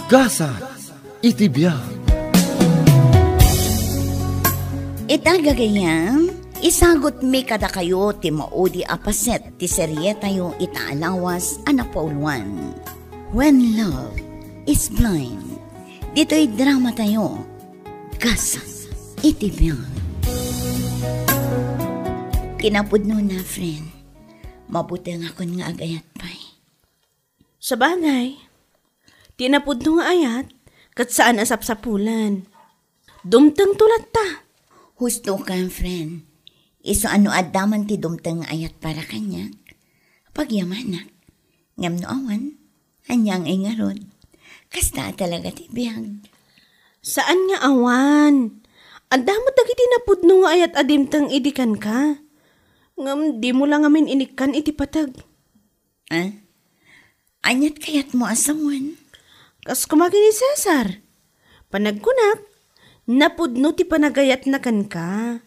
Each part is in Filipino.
Gasa, itibiyag. Itagagayam, isagot mi kada kayo ti maudi apaset ti serye tayo itaalawas anapauluan. When Love is Blind. Dito'y drama tayo. Gasa, itibiyag. Kinapudno na, friend. Mabuti nga akong nga agayat pa'y. Sa bagay, tinapudno nga ayat, kat saan asapsapulan. Dumtang tulat ta. Husto ka, friend. Iso ano adaman ti dumtang nga ayat para kanya. Pagyamanak. Ngam no awan, anyang ingarod. Kasta talaga ti biyag. Saan nga awan? Andamot dagiti napudno nga ayat adimtang idikan ka. Ngam di mo lang amin inikan iti patag. Anyat kayat mo asawan? Kas kumagi ni Cesar. Panagkunak, napudno ti panagayat na kan ka.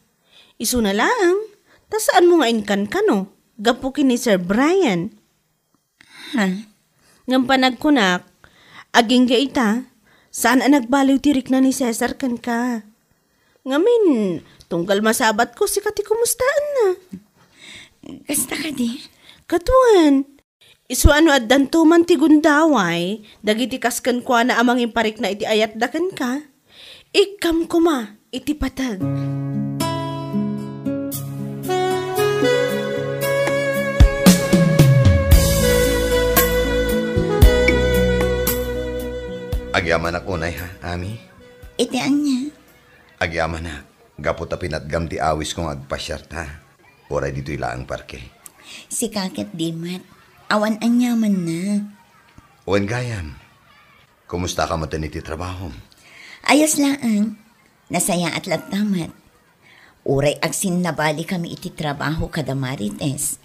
Isu na lang, tas saan mo nga inkan ka no? Gapukin ni Sir Brian. Ngam panagkunak, aging ga ita, saan ang nagbaliw tirik na ni Cesar kan ka? Ngamin, tunggal masabat ko si kati kumustaan na. Kasta ka di? Katuan, isu ano at dantuman ti gundaway, dagiti kaskan kwa na amang imparik na iti ayat dakan ka, ikam kuma iti patag. Agyaman ak unay ha, Ami? Iti anya? Agyaman ak, gapot a pinatgam ti awis kong agpasyar ta. Oray dito ilaang parke. Si Kakit Dimat, awan anyaman na. Owen gayam, kumusta ka matan iti trabaho? Ayos laang, nasaya at lagtamat. Uray agsin nabali kami iti trabaho kada Marites.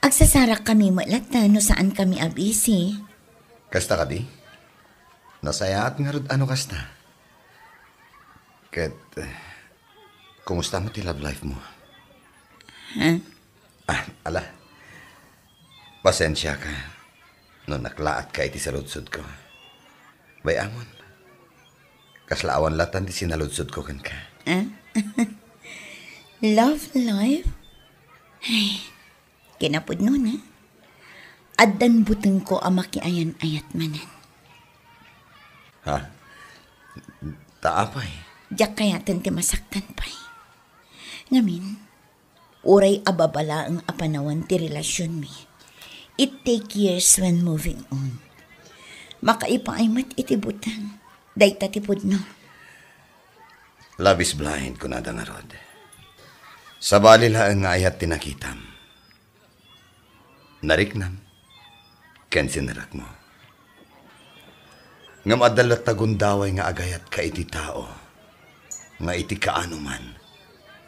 Agsasarak kami malata no saan kami abisi. Kasta ka di? Nasaya at nga rod ano kasta? Ket, kumusta mo ti love life mo? Ala. Pasensya ka. No naklaat ka iti saludsod ko. Bayamon. Kaslaawan latan di sinaludsod ko kan ka. Love life? Ay, kinapudno na. Addan buteng ko amakiayan ayat manan. Ha? Taapay? Diyak kayatan ti masaktan pa'y. Ngamin, uray ababala ang apanawan ti relasyon mi. It take years when moving on. Makaipaaymat iti butang. Dayta ti pudno. Love is blind, kunada nga rod. Sa bali laang nga ayat tinakitam. Nariknam, ken sinarak mo. Ngam adalat tagundaway nga agayat ka iti tao, nga iti kaano man,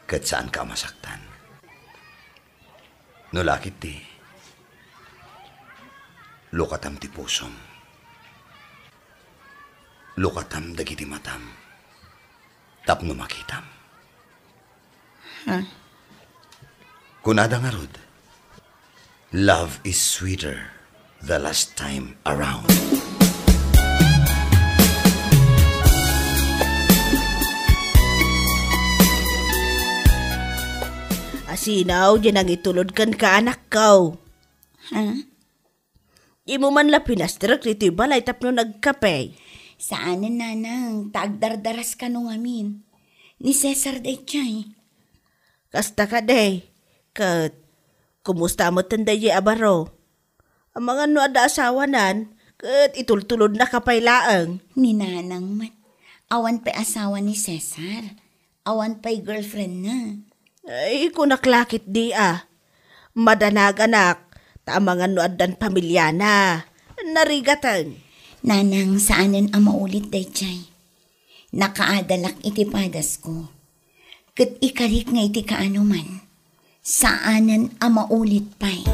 kat saan ka masaktan. No lakit ti, lukatam ti pusom. Lukatam dagiti matam, tapno makitam. Kunada nga rod, love is sweeter the last time around. Asinaw, dyan ang itulod kan ka anak ko. Imo man la pinastrak rito balay tapno nagkape. Saanan nanang, tagdardaras ka nung amin. Ni Cesar day chay. Kasta ka day, kat kumusta mo tanday abaro? Ang mga no ada asawanan, kat itultulod na kapaylaang. Ni nanang mat, awan pa asawa ni Cesar. Awan pa'y girlfriend na. Ay, kunaklakit di Madanag anak, tamangan no adan pamilya na. Narigatan. Nanang, saanan ang maulit day chay. Nakaadalak iti padas ko. Kat ikarik nga iti kaano man. Saanan ang maulit pa'y.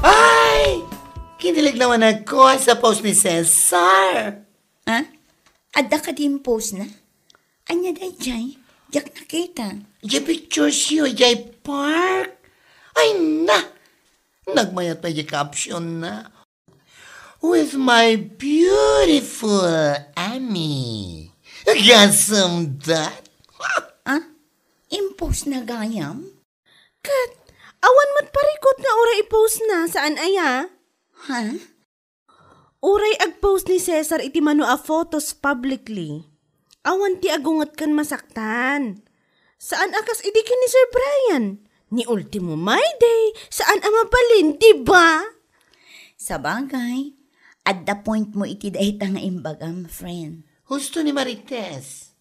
Ay! Kinilig naman ako sa post ni Cesar. Adda ka din post na? Anya day chay? Jak nakita. Yung pictures yun, yung park. Ay, Ay na! Nagmayat pa yung caption na. With my beautiful Amy. Gasam that? Impose na gayam? Kat, awan mo't parikot nga oray i-post na saan aya? Ha? Oray ag-post ni Cesar iti mano a photos publicly. Awan ti agungot kan masaktan. Saan akas idikin ni Sir Brian? Ni ultimo my day, saan ang mabalin, diba? Sa bagay, at the point mo iti dahita nga imbagam, friend. Husto ni Marites.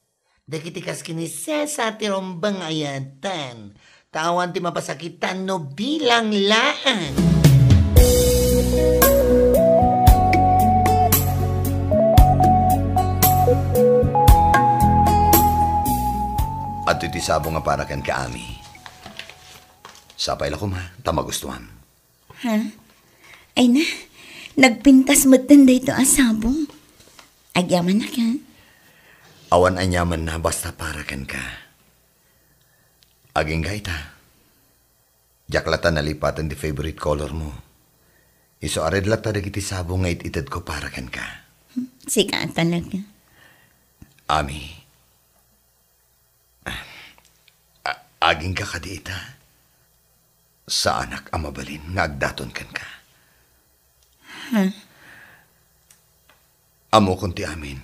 Dakitikas kini Cesar ti rombang ayatan. Tawan ti mapasakitan no bilang laan. At iti sabo nga para ken ka Ami. Sapay la ko ma, tamagustuhan. Ha? Ay na, nagpintas mo tanda ito asabong. Agyaman na ka. Awan anyaman na basta para ken ka. Aging gaita. Jaklata nalipatan di favorite color mo. Iso ared lata dagiti sabo nga itited ko para ken ka. Sika talaga. Ami. Aging ka kadiita. Sa anak ang mabalin nga agdaton ken ka. Amo kunti amin.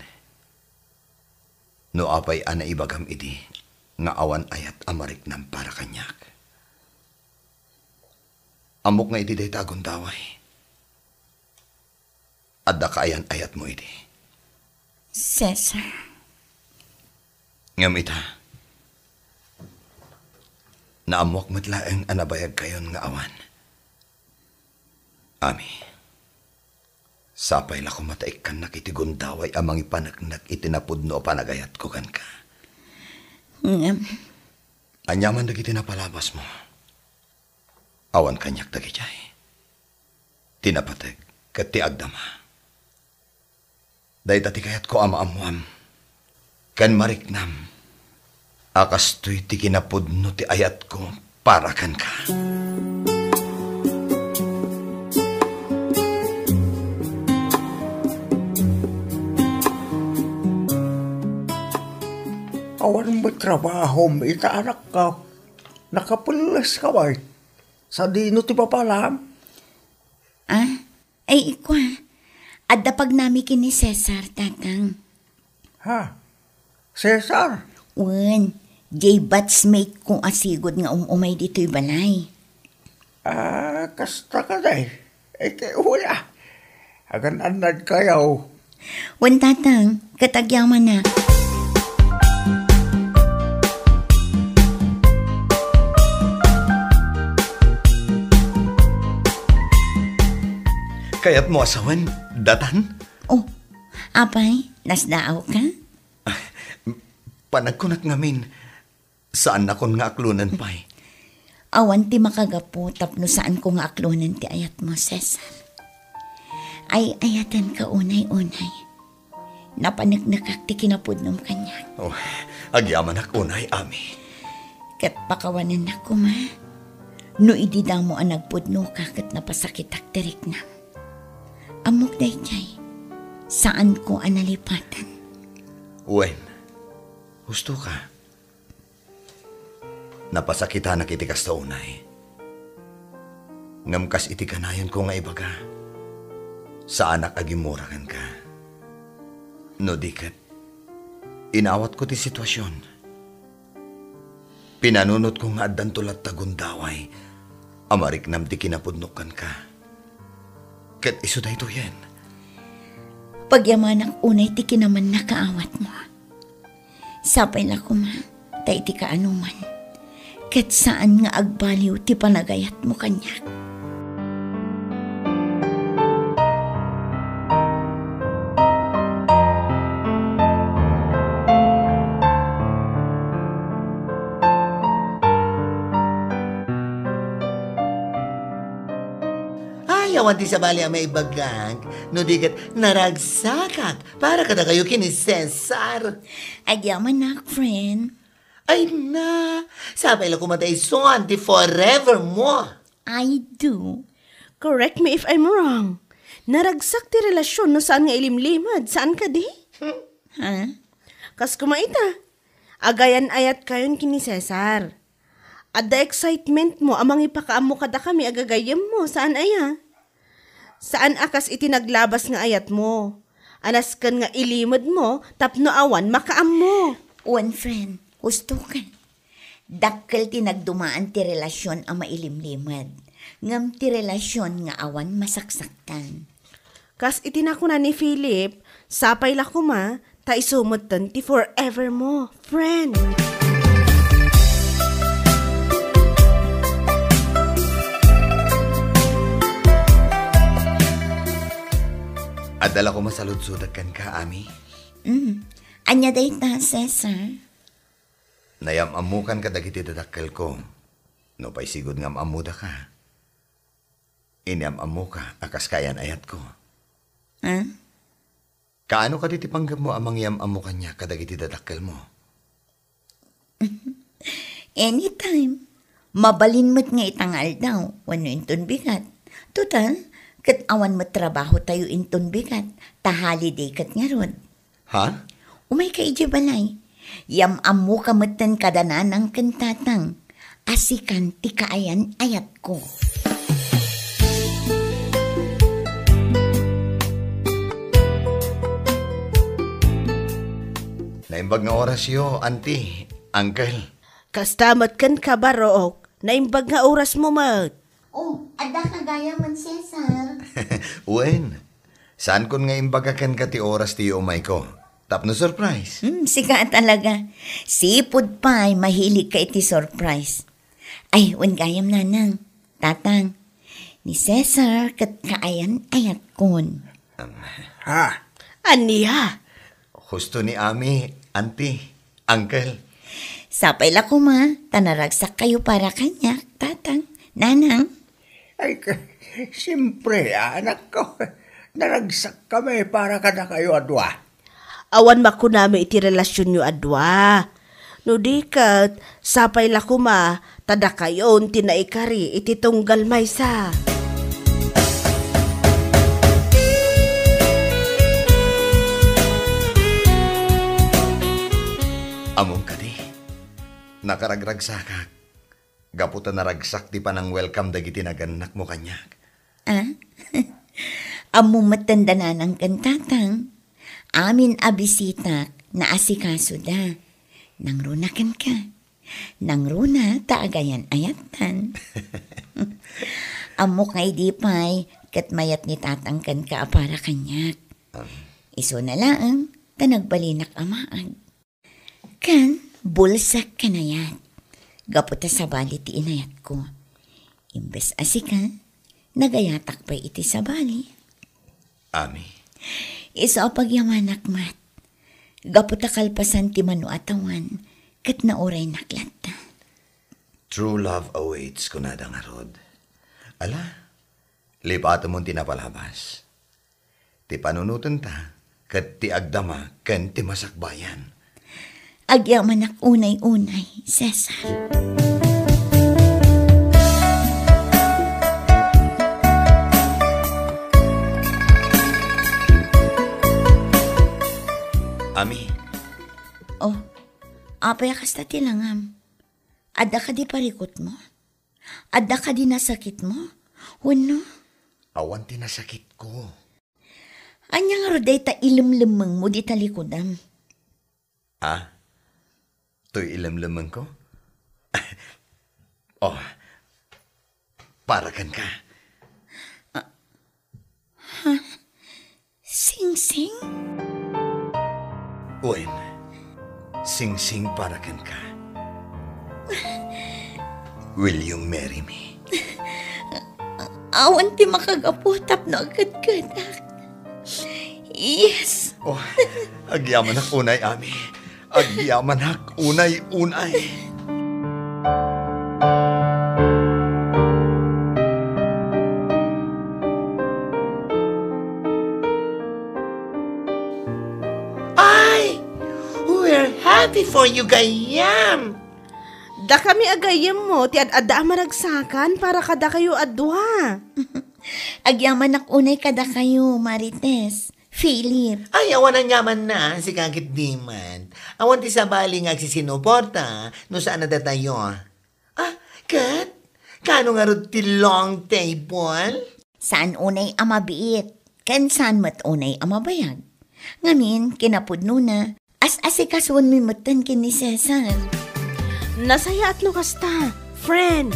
No apay ana ibagam idi nga awan ayat amarik nam para kanyak. Amok nga idi day tagon daway. Adda kaayan ayat mo idi. Cesar. Ngamita. Naamok matlaeng anabayag kayon nga awan. Ami. Sapay la ko mataik kan nakitigon daway amang ipanagnak itinapudno panagayat ko kan ka. Anyaman dagi tinapalabas mo. Awan kanyak dagi jay. Tinapatag kat ti agdama. Day tati kayat ko ama-amuam. Kan mariknam. Akas to'y ti kinapudno ti ayat ko para kan ka. Awan mo trabaho, may anak ka. Nakapulas ka ba? Sa dino ti papalam? Ay ikwa. Adda pag nami kini Cesar, tatang. Ha? Cesar? J-batchmate kong asigod nga umay dito'y balay. Kasta ka day. Kaya wala. Agan anad kayaw. Wan tatang, katagyaman na. Kaya't mo asawan, datan? Oh, apay, nasdaaw ka? Panagkunak ngamin, saan akon nga aklunan pa'y? Awan ti makagapo tapno saan ko nga aklunan ti ayat mo, Cesar. Ay ayatan ka unay-unay. Napanagnakak ti kinapudnom kanya. Oh, agyaman ak unay, Ami. Kat pakawanan na ko, ma. No idida mo ang nagpudno ka kat napasakitak tirik na. Amok day jay, saan ko analipatan? Wen, husto ka. Napasakita na kitikas ta unay. Ngamkas iti kanayon ko nga ibaga. Sa anak agimurakan ka. No dikat, inawat ko ti sitwasyon. Pinanunot ko nga addan tulat tagundaway. Amarik nam ti kinapudnukan ka. Kat iso dahito yan. Pagyamanak unay ti kinaman nakaawat mo. Sapay na ko, ma, tay ti kaanuman. Kat saan nga agbaliw ti panagayat mo kanyak. Ayawan ti sa bali ang may bagang, no digat naragsakak, para kada kayo kini Cesar. Agyaman na, friend. Ay na, sabay lang kumatay son ti forever mo. I do. Correct me if I'm wrong. Naragsak ti relasyon no saan nga ilimlimad. Saan ka di? Ha? Kas kumaita. Agayan ayat kayon kini Cesar. Adda excitement mo amang ipakaamo kada kami agagayam mo. Saan aya? Saan akas itinaglabas nga ayat mo? Anas kan nga ilimad mo tapno awan makaam mo. One friend, husto ka. Dakkel ti nagdumaan ti relasyon ang mailimlimad. Ngam ti relasyon nga awan masaksaktan. Kas itinako na ni Philip, sapay la kuma, ta isumutan ti forever mo, friend. Adala ko masalud-sudakan ka, Ami. Anya day ta, Cesar? Nayamamukan ka dagiti dadakkel ko. No pa'y sigod nga maamuda ka. Inyamamu ka, akas kayan ayat ko. Ha? Kaano ka ditipanggap mo amang yamamu kanya kadagiti dadakkel mo? Anytime. Mabalin mo't nga itangal daw, wano inton bigat. Total, kat awan mo't trabaho tayo inton bigat, ta holiday kat nga rod. Ha? Umay ka ije balay. Yamamu ka mo't kadanan ang kantatang. Asikan ti kaayan ayat ko. Naimbag nga oras yo, auntie, uncle. Kastamat kan ka barook, naimbag nga oras mo mag. Oh, ada ka gaya man, Cesar. Uen, saan kun nga imbagakan ka ti oras ti umay ko? Tapno surprise. Sika talaga. Sipod pa'y mahilig ka iti surprise. Ay, wen gayam nanang, tatang, ni Cesar kat kaayan ayat kon. Ha? Aniya? Husto ni Ami, auntie, uncle. Sapay la kuma, tanaragsak kayo para kanya, tatang, nanang. Ay, siyempre, anak ko. Naragsak kami para ka na kayo adwa. Awan makunami iti relasyon nyo adwa. No di kat, sapay la kuma, tada kayon tinaikari iti tunggal maysa. Among ka di. Nakaragragsakak. Gaputa naragsak di pa ng welcome dagiti naganak mo kanyak. Ah? Amo matanda na ng kantatang. Amin abisitak na asikaso da. Nangrunakan ka. Nangruna taagayan ayatan. Amo kay di pa'y katmayat ni tatangkan ka para kanyak. Iso na lang, tanagbalinak amaag. Kan, bulsak ka na yan. Gaputa sa bali ti inayat ko. Imbes asika, nagayatak pa iti sa bali. Ami. Iso pagyamanak mat. Gaputa kalpasan ti manu atawan, kat na oray naklata. True love awaits kunada nga rod. Ala, lipato mong tinapalabas. Ti panunutan ta, kat ti agdama, ken ti masakbayan. Agyamanak unay-unay, Cesar. Ami, Oh, apay kasta tilangam. Ada ka di parikot mo? Ada ka di nasakit mo? Huno? awan ti nasakit ko. Anya nga roday ta ilimlimang mo di talikudam. Ah? To'y ilamlaman ko? Oh, parakan ka. Sing-sing? Uwen, sing-sing parakan ka. Will you marry me? Awan ti makagaputap na agad-gadak. Yes. Oh, agyaman ak unay, Ami. Agyaman ak unay-unay. Ay! We're happy for you, Gayam! Da kami agayam mo, ti ad-ada maragsakan para kada kayo adwa. Agyaman ak unay kada kayo, Marites. Philip. Ay, awan ang yaman na, si Kakit Diman. Awan ti sabali nga agsinuporta, no saan na datayo. Ah, Kat? Kano nga rin ti long table? Saan unay amabiit? Kan saan mat unay amabayag? Ngamin, kinapudno na. As-asikasuan mi matan kin ni Cesar. Nasaya at no kasta, friend.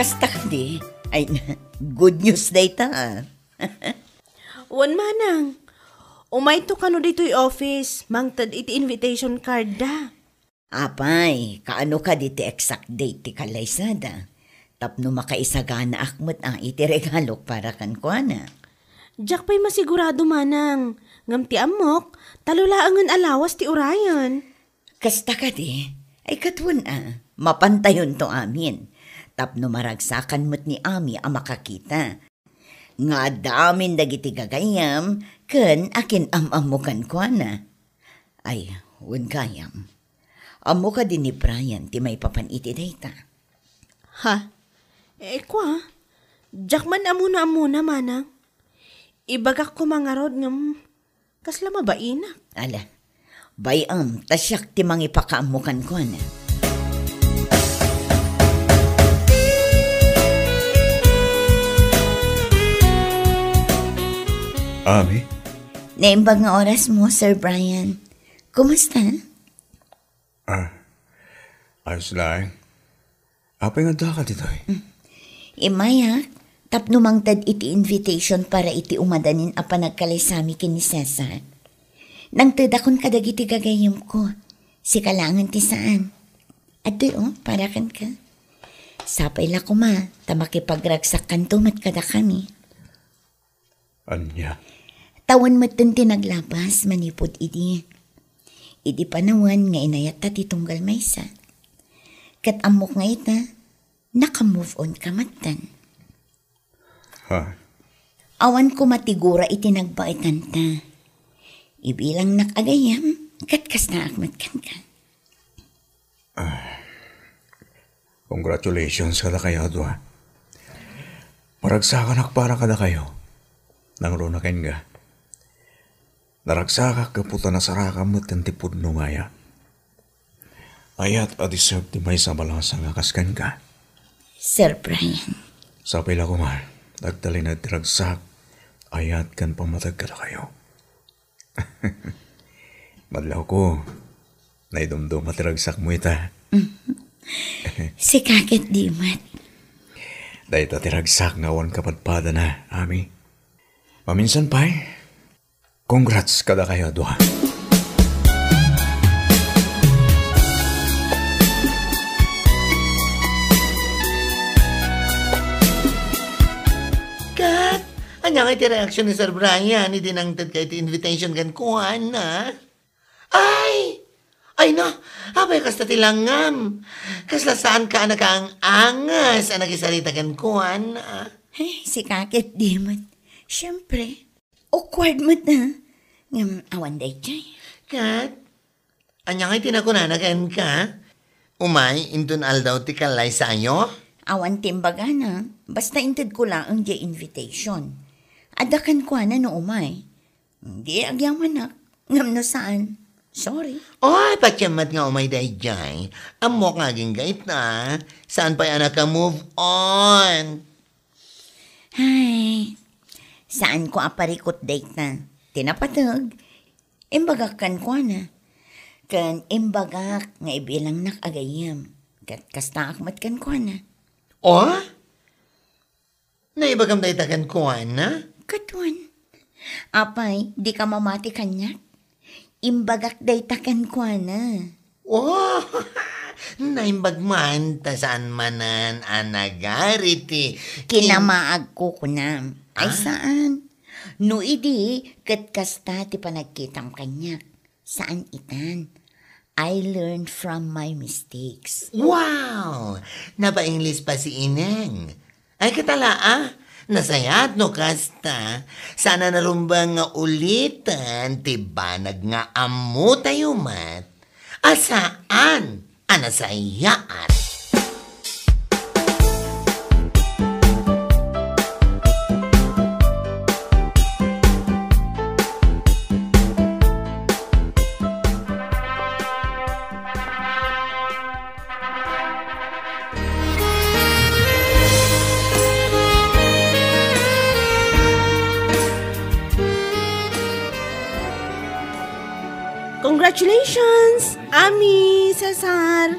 Kasta ka di. Ay, good news data. Wan manang. Umay to kano dito'y office, mangtad iti invitation card da. Apay, kaano ka di ti exact date ti kalaysada? Tapno makaisagana akmat iti regalok para kan kuana. Jack pa'y masigurado manang. Ngam ti amok, talulaangan alawas ti urayan. Kasta ka di. Ay katwan mapantayon to amin. Tapno maragsakan mo't ni Ami ang makakita. Nga damin dagiti gagayam, ken akin amamukan ko na. Ay, wen kayam. Amo ka din ni Brian, ti may papaniti data. Ha? Kwa? Jackman amuna manang. Ibagak ko mga rod ngam, kasla mabainak. Ala, bayam, tasyak ti mangipakaamukan ko na. Ami? Naimbag nga oras mo, Sir Brian. Kumusta? Ayos lang. Apay nga da ka dito eh. Imaya, tapno mangtad iti invitation para iti umadanin a panagkalaysami kin ni Cesar. Nang tadakon kadagiti gagayom ko, si kalangan ti saan. Ato'y para kan ka. Sapay la ko ma, tamakipagragsak kanto mat kada kami. Anya? Tawan mat din tinaglabas, manipod idi. Idi panawan nga inayat ta titunggal maysa. Kat amok nga ita, naka-move on ka matan. Ha? Awan ko matigura itinagbaitan ta. Ibilang nakagayam, kat kas na akmat kan ka. Congratulations kada kayo, Adwa. Maragsakan para kada kayo. Nang runakin nga. Naragsaka kaputa na saraka mo't tantipod no ngaya. Ayat deserve ti may sabalasa nga kaskan ka. Sir Brian. Sapay la ko nga, nagdali na tiragsak, ayat kan pamatag kada kayo. Madlaw ko, naidumdum matiragsak mo ita. Si Kakit Dimat. Dahil tiragsak nga wan kapadpada na, Ami. Paminsan pa congrats kada kayo, Adwa. Kat, anya nga iti reaksyon ni Sir Brian, idinangtad ka iti invitation kan kuhan na. Ay no, abay kasta tilangam. Kasla saan ka anak ang angas, anak isarita kan kuhan na. Si Kakit Dimat. Siyempre, awkward mo na. Ngam awan day chay. Kat, anya nga itinakunanakan ka? Umay, intun aldaw ti kalay sa anyo? Awan timbaga na. Basta intid ko lang ang invitation. Adakan ko na no umay. Hindi agyang manak. Ngam no saan? Sorry. Oy, patyamat nga umay day jay. Amok nga ging gait na. Saan pa yan ka move on? Hay, saan ko aparikot date na? Tinapatag. Imbagak kan ko na. Kan imbagak nga ibilang nakagayam. Kat kasta akmat kan ko na. Oh? Naibagam day takan kuhan na? Katwan. Apay, di ka mamati kanyak. Imbagak day takan ko na. Oh, naimbag man, ta saan manan anagariti. Kinamaag ko na. Ay saan? No idi, kat kasta ti panagkitam kanyak. Saan itan? I learned from my mistakes. Wow! Napa-English pa si Ineng. Ay katala Nasayat no kasta. Sana narumbang nga ulitan, tibanag nga amu tayo mat. Asaan? Anasayaan. Congratulations, Ami, Cesar.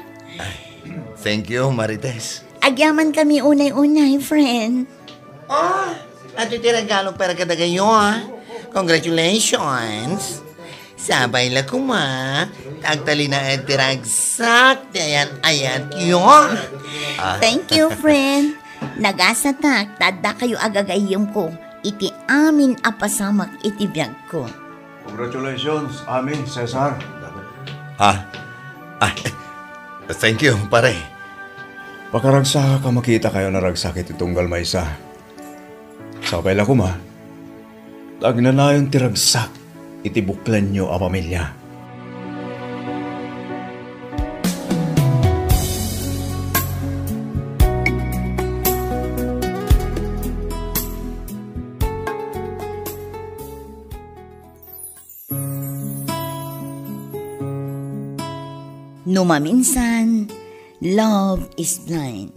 Thank you, Marites. Agyaman kami unay-unay, friend. Oh, at iti regalo para kada kayo, ha? Congratulations. Sabay la kuma. Tagtali na etiragsak. Ayat yun. Thank you, friend. Nagasatak, tada kayo agagayong ko. Iti amin apasamak iti biyag ko. Congratulations, Ami, Cesar. Thank you, pare. Pakaragsa ka makita kayo na ragsakit itong galmaysa. Sabay la kuma. Tagnanayon tiragsak, itibuklan nyo ang pamilya. Numaminsan, love is blind.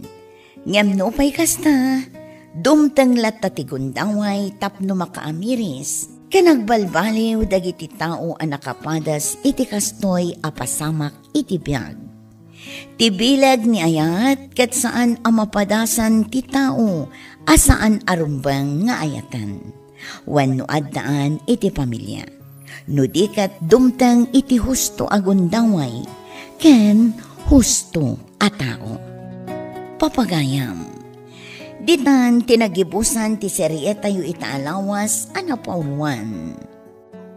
Ngam no pa'y kasta, dumtang latatigundanway tapno makaamiris. Kanagbalbaliw dagiti tao ang nakapadas iti kastoy apasamak iti biyag. Tibilag ni ayat kat saan amapadasan ti tao asaan arumbang nga ayatan. Wano addaan iti pamilya. Nudikat dumtang iti husto agundaway. Ken husto a tao. Papagayam. Ditan tinagibusan ti serye tayo itaalawas anapauluan.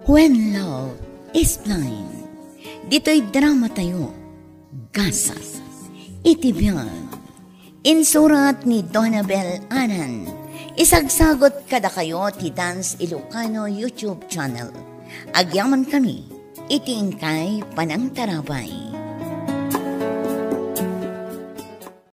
When love is blind. Dito'y drama tayo. Gasas. Itibiyag. Insurat ni Donabel Anan. Isagsagot kada kayo ti Dance Ilocano YouTube channel. Agyaman kami. Itingkay Panang Tarabay.